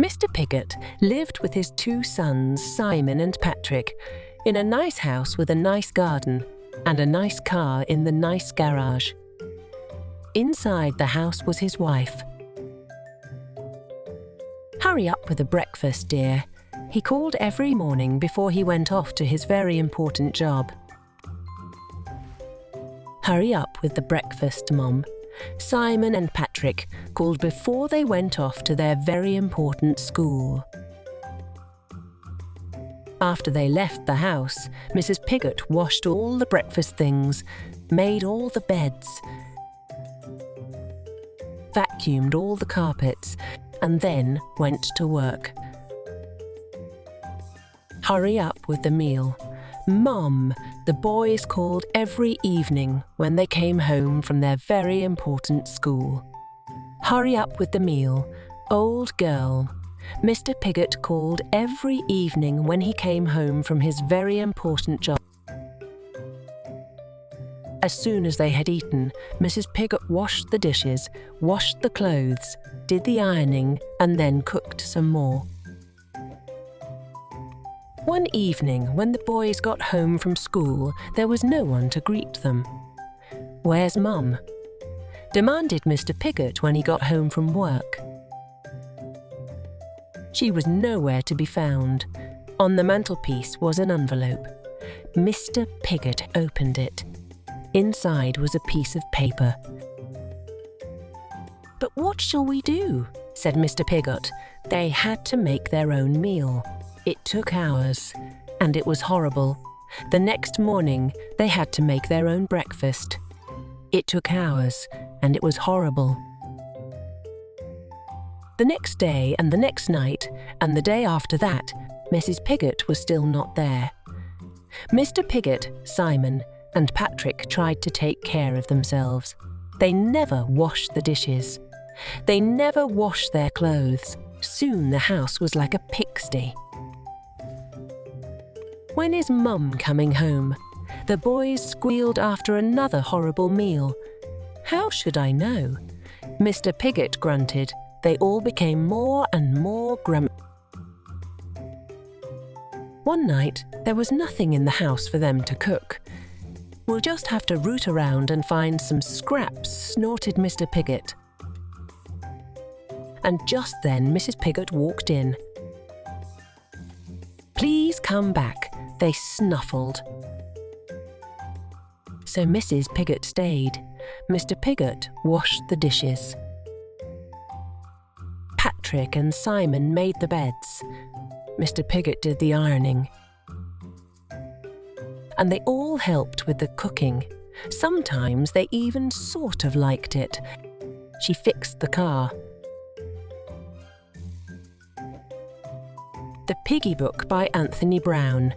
Mr. Piggot lived with his two sons, Simon and Patrick, in a nice house with a nice garden and a nice car in the nice garage. Inside the house was his wife. "Hurry up with the breakfast, dear," he called every morning before he went off to his very important job. "Hurry up with the breakfast, Mom," Simon and Patrick called before they went off to their very important school. After they left the house, Mrs. Piggot washed all the breakfast things, made all the beds, vacuumed all the carpets, and then went to work. "Hurry up with the meal, Mom," the boys called every evening when they came home from their very important school. "Hurry up with the meal, old girl," Mr. Piggot called every evening when he came home from his very important job. As soon as they had eaten, Mrs. Piggot washed the dishes, washed the clothes, did the ironing, and then cooked some more. One evening, when the boys got home from school, there was no one to greet them. "Where's Mum?" demanded Mr. Piggot when he got home from work. She was nowhere to be found. On the mantelpiece was an envelope. Mr. Piggot opened it. Inside was a piece of paper. "But what shall we do?" said Mr. Piggot. They had to make their own meal. It took hours, and it was horrible. The next morning, they had to make their own breakfast. It took hours, and it was horrible. The next day and the next night, and the day after that, Mrs. Piggot was still not there. Mr. Piggot, Simon, and Patrick tried to take care of themselves. They never washed the dishes. They never washed their clothes. Soon the house was like a pigsty. "When is Mum coming home?" The boys squealed after another horrible meal. "How should I know?" Mr. Piggot grunted. They all became more and more grumpy. One night, there was nothing in the house for them to cook. "We'll just have to root around and find some scraps," snorted Mr. Piggot. And just then Mrs. Piggot walked in. "Please come back," they snuffled. So Mrs. Piggot stayed. Mr. Piggot washed the dishes. Patrick and Simon made the beds. Mr. Piggot did the ironing. And they all helped with the cooking. Sometimes they even sort of liked it. She fixed the car. The Piggy Book by Anthony Browne.